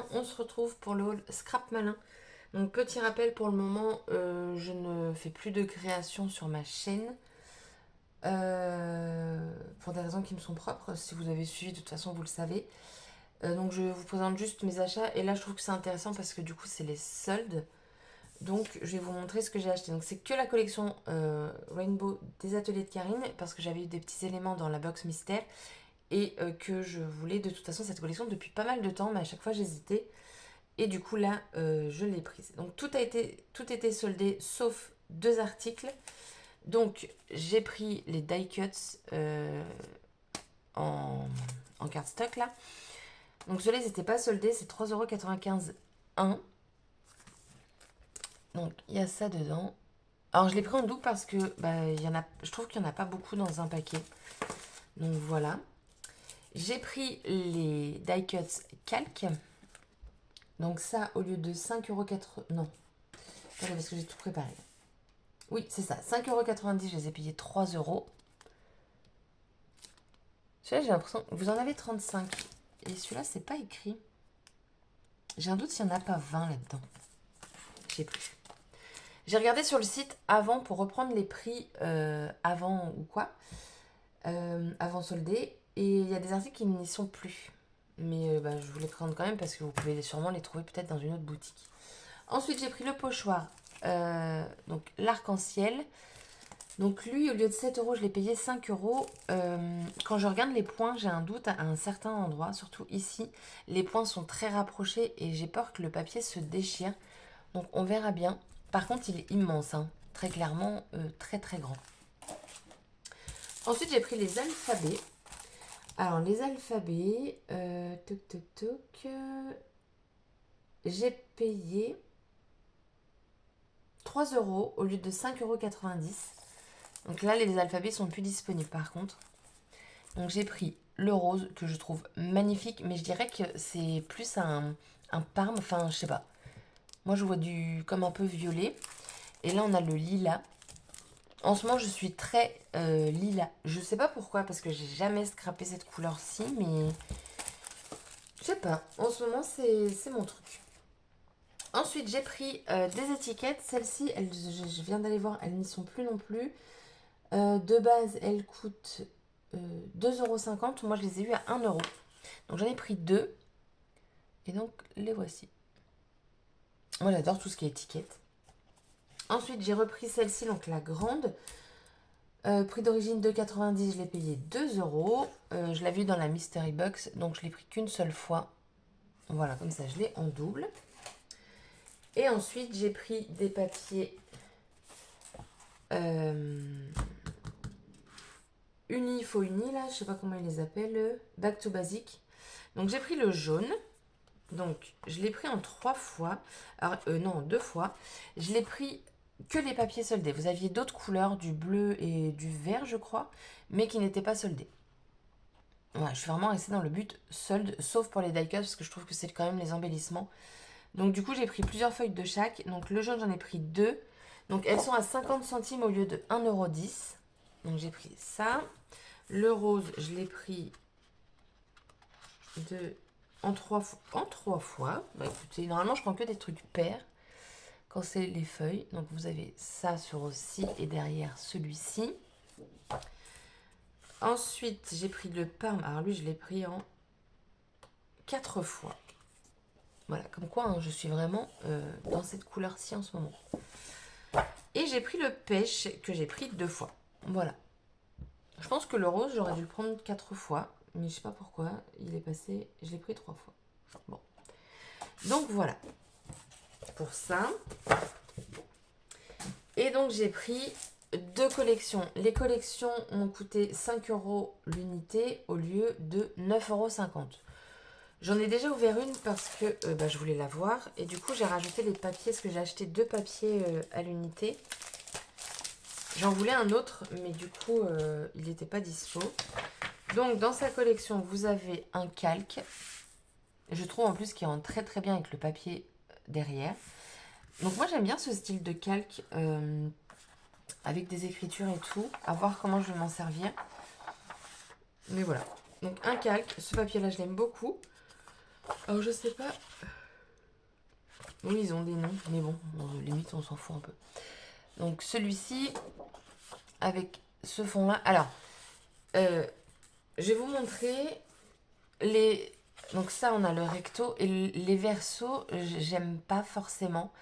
matin, on se retrouve pour le haul Scrap Malin. Donc petit rappel, pour le moment, je ne fais plus de création sur ma chaîne. Pour des raisons qui me sont propres. Si vous avez suivi, de toute façon, vous le savez. Donc je vous présente juste mes achats. Et là, je trouve que c'est intéressant parce que du coup, c'est les soldes. Donc je vais vous montrer ce que j'ai acheté. Donc c'est que la collection Rainbow des ateliers de Karine. Parce que j'avais eu des petits éléments dans la box mystère. Et que je voulais de toute façon cette collection depuis pas mal de temps. Mais à chaque fois, j'hésitais. Et du coup là, je l'ai prise. Donc tout était soldé sauf deux articles. Donc j'ai pris les die cuts en, en cardstock là. Donc ceux-là ils n'étaient pas soldés, c'est 3,95€ un. Donc il y a ça dedans. Alors je l'ai pris en double parce que je trouve qu'il n'y en a pas beaucoup dans un paquet. Donc voilà. J'ai pris les die cuts calques. Donc ça, au lieu de 5,80€... Non, attendez, parce que j'ai tout préparé. Oui, c'est ça. 5,90€, je les ai payés 3€. Celui-là, j'ai l'impression... Vous en avez 35. Et celui-là, c'est pas écrit. J'ai un doute s'il n'y en a pas 20 là-dedans. Je sais plus. J'ai regardé sur le site avant pour reprendre les prix avant ou quoi. Avant soldé. Et il y a des articles qui n'y sont plus. Mais je voulais prendre quand même parce que vous pouvez sûrement les trouver peut-être dans une autre boutique. Ensuite, j'ai pris le pochoir. Donc l'arc-en-ciel. Donc lui, au lieu de 7€, je l'ai payé 5€. Quand je regarde les points, j'ai un doute à un certain endroit, surtout ici. Les points sont très rapprochés et j'ai peur que le papier se déchire. Donc on verra bien. Par contre, il est immense, hein. Très clairement, très très grand. Ensuite, j'ai pris les alphabets. Alors les alphabets, j'ai payé 3€ au lieu de 5,90€. Donc là, les alphabets sont plus disponibles par contre. Donc j'ai pris le rose que je trouve magnifique, mais je dirais que c'est plus un parme, enfin je sais pas. Moi je vois du comme un peu violet. Et là on a le lilas. En ce moment je suis très lilas. Je sais pas pourquoi, parce que j'ai jamais scrappé cette couleur-ci, mais je sais pas. En ce moment c'est mon truc. Ensuite j'ai pris des étiquettes. Celles-ci, je viens d'aller voir, elles n'y sont plus non plus. De base, elles coûtent 2,50€. Moi, je les ai eues à 1€. Donc, j'en ai pris deux. Et donc, les voici. Moi, j'adore tout ce qui est étiquette. Ensuite, j'ai repris celle-ci, donc la grande. Prix d'origine 2,90€. Je l'ai payé 2€. Je l'avais eu dans la Mystery Box. Donc, je l'ai pris qu'une seule fois. Voilà, comme ça, je l'ai en double. Et ensuite, j'ai pris des papiers... faux uni là, je sais pas comment ils les appellent, back to basic. Donc j'ai pris le jaune, donc je l'ai pris en 3 fois, alors non, 2 fois. Je l'ai pris que les papiers soldés. Vous aviez d'autres couleurs, du bleu et du vert je crois, mais qui n'étaient pas soldés. Voilà, je suis vraiment restée dans le but solde, sauf pour les die cuts parce que je trouve que c'est quand même les embellissements. Donc du coup j'ai pris plusieurs feuilles de chaque. Donc le jaune j'en ai pris 2. Donc elles sont à 50 centimes au lieu de 1,10€. Donc j'ai pris ça. Le rose, je l'ai pris en trois fois. Bah écoutez, normalement je prends que des trucs pairs quand c'est les feuilles. Donc vous avez ça sur aussi et derrière celui-ci. Ensuite, j'ai pris le parme. Alors lui, je l'ai pris en 4 fois. Voilà, comme quoi hein, je suis vraiment dans cette couleur-ci en ce moment. Et j'ai pris le pêche que j'ai pris 2 fois. Voilà. Je pense que le rose, j'aurais dû le prendre 4 fois. Mais je sais pas pourquoi. Il est passé... Je l'ai pris 3 fois. Bon. Donc voilà. Pour ça. Et donc j'ai pris 2 collections. Les collections m'ont coûté 5€ l'unité au lieu de 9,50€. J'en ai déjà ouvert une parce que je voulais la voir. Et du coup j'ai rajouté les papiers parce que j'ai acheté 2 papiers à l'unité. J'en voulais un autre mais du coup il n'était pas dispo. Donc dans sa collection vous avez un calque. Je trouve en plus qu'il rentre très très bien avec le papier derrière. Donc moi j'aime bien ce style de calque avec des écritures et tout. À voir comment je vais m'en servir. Mais voilà. Donc un calque. Ce papier là je l'aime beaucoup. Alors je sais pas. Oui, ils ont des noms, mais bon, limite on s'en fout un peu. Donc celui-ci, avec ce fond-là. Alors, je vais vous montrer les... Donc ça, on a le recto et les versos, j'aime pas forcément.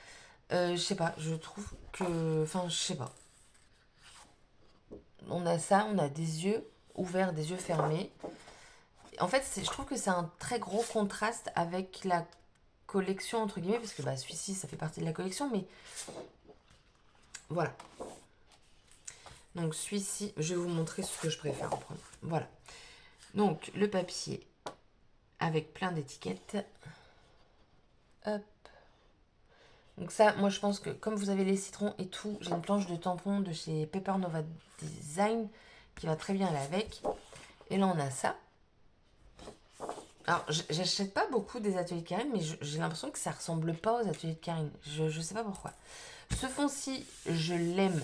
Je sais pas, je trouve que... Enfin, je sais pas. On a ça, on a des yeux ouverts, des yeux fermés. En fait, je trouve que c'est un très gros contraste avec la collection, entre guillemets, parce que bah, celui-ci, ça fait partie de la collection, mais voilà. Donc celui-ci, je vais vous montrer ce que je préfère en premier. Voilà. Donc le papier avec plein d'étiquettes. Hop. Donc ça, moi je pense que comme vous avez les citrons et tout, j'ai une planche de tampons de chez Paper Nova Design qui va très bien aller avec. Et là on a ça. Alors j'achète pas beaucoup des ateliers de Karine, mais j'ai l'impression que ça ressemble pas aux ateliers de Karine. Je sais pas pourquoi. Ce fond-ci, je l'aime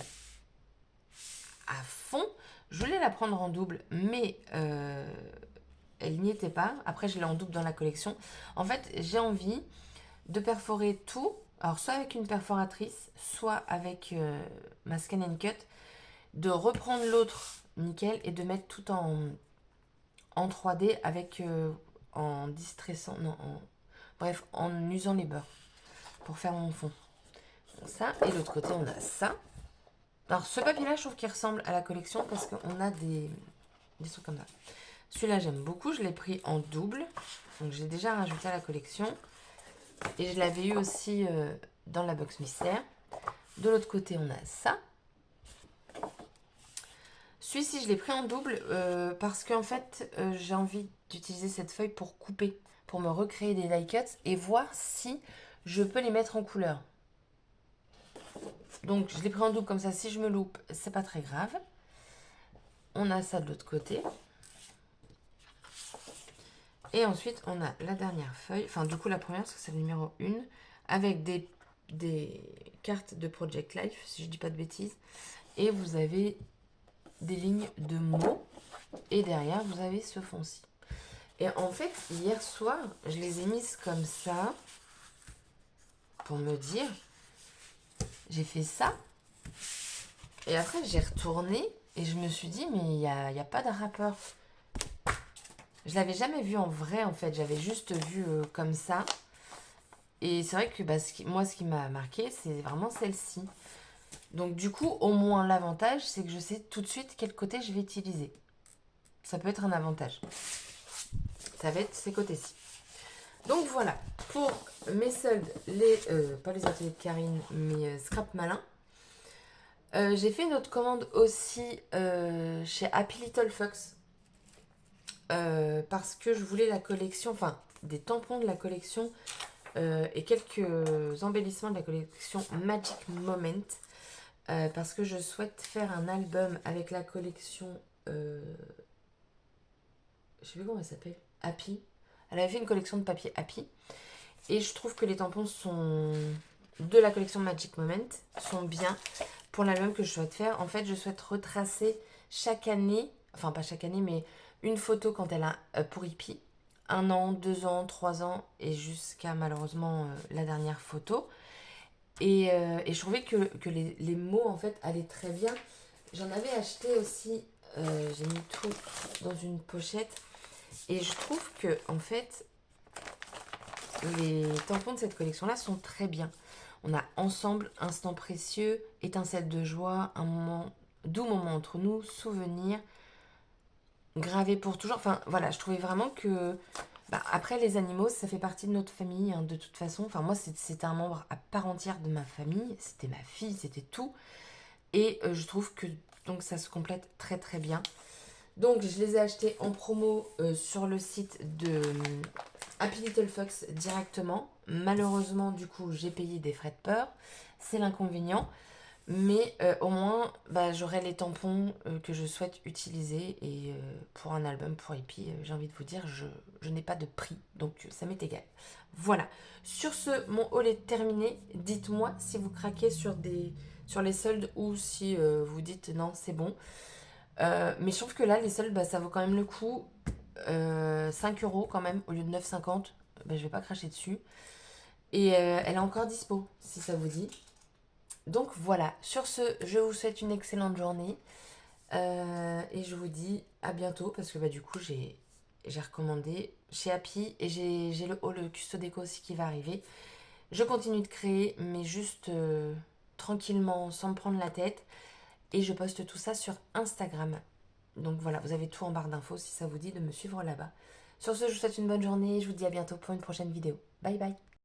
à fond. Je voulais la prendre en double, mais elle n'y était pas. Après, je l'ai en double dans la collection. En fait, j'ai envie de perforer tout. Alors, soit avec une perforatrice, soit avec ma Scan and Cut. De reprendre l'autre nickel et de mettre tout en 3D avec... en distressant... Non, bref, en usant les beurres pour faire mon fond. Donc ça, et l'autre côté, on a ça. Alors, ce papier-là, je trouve qu'il ressemble à la collection parce qu'on a des trucs comme ça. Celui-là, j'aime beaucoup. Je l'ai pris en double. Donc, j'ai déjà rajouté à la collection. Et je l'avais eu aussi dans la box mystère. De l'autre côté, on a ça. Celui-ci, je l'ai pris en double parce qu'en fait, j'ai envie d'utiliser cette feuille pour couper, pour me recréer des die cuts et voir si je peux les mettre en couleur. Donc, je l'ai pris en double comme ça. Si je me loupe, c'est pas très grave. On a ça de l'autre côté. Et ensuite, on a la dernière feuille. Enfin, du coup, la première, parce que c'est le numéro 1. Avec des cartes de Project Life, si je dis pas de bêtises. Et vous avez des lignes de mots. Et derrière, vous avez ce fond-ci. Et en fait, hier soir, je les ai mises comme ça. Pour me dire, j'ai fait ça. Et après, j'ai retourné. Et je me suis dit, mais il n'y a pas de rappeur. Je l'avais jamais vu en vrai, en fait. J'avais juste vu comme ça. Et c'est vrai que bah, moi, ce qui m'a marqué, c'est vraiment celle-ci. Donc du coup, au moins l'avantage, c'est que je sais tout de suite quel côté je vais utiliser. Ça peut être un avantage. Ça va être ces côtés-ci. Donc voilà, pour mes soldes, pas les ateliers de Karine, mais Scrap Malin. J'ai fait une autre commande aussi chez Happy Little Fox. Parce que je voulais la collection, enfin des tampons de la collection et quelques embellissements de la collection Magic Moment. Parce que je souhaite faire un album avec la collection... je sais plus comment elle s'appelle. Happy. Elle avait fait une collection de papier Happy. Et je trouve que les tampons sont de la collection Magic Moment sont bien pour l'album que je souhaite faire. En fait, je souhaite retracer chaque année, enfin pas chaque année, mais une photo quand elle a pour Hippie. 1 an, 2 ans, 3 ans et jusqu'à malheureusement la dernière photo. Et je trouvais que les mots en fait allaient très bien. J'en avais acheté aussi, j'ai mis tout dans une pochette. Et je trouve que en fait, les tampons de cette collection-là sont très bien. On a ensemble, instant précieux, étincelle de joie, un moment, doux moment entre nous, souvenir, gravé pour toujours. Enfin voilà, je trouvais vraiment que bah, après les animaux, ça fait partie de notre famille hein, de toute façon. Enfin moi, c'était un membre à part entière de ma famille. C'était ma fille, c'était tout. Et je trouve que donc ça se complète très très bien. Donc je les ai achetés en promo sur le site de Happy Little Fox directement. Malheureusement, du coup, j'ai payé des frais de port. C'est l'inconvénient. Mais au moins, bah, j'aurai les tampons que je souhaite utiliser. Et pour un album, pour Hippie, j'ai envie de vous dire, je n'ai pas de prix. Donc ça m'est égal. Voilà. Sur ce, mon haul est terminé. Dites-moi si vous craquez sur les soldes ou si vous dites non, c'est bon. Mais je trouve que là, les soldes, bah, ça vaut quand même le coup. 5 € quand même, au lieu de 9,50. ben, je vais pas cracher dessus. Et elle est encore dispo, si ça vous dit. Donc voilà, sur ce, je vous souhaite une excellente journée. Et je vous dis à bientôt, parce que bah, du coup, j'ai recommandé chez Happy et j'ai le Custo Déco aussi qui va arriver. Je continue de créer, mais juste tranquillement, sans me prendre la tête. Et je poste tout ça sur Instagram. Donc voilà, vous avez tout en barre d'infos si ça vous dit de me suivre là-bas. Sur ce, je vous souhaite une bonne journée et je vous dis à bientôt pour une prochaine vidéo. Bye bye.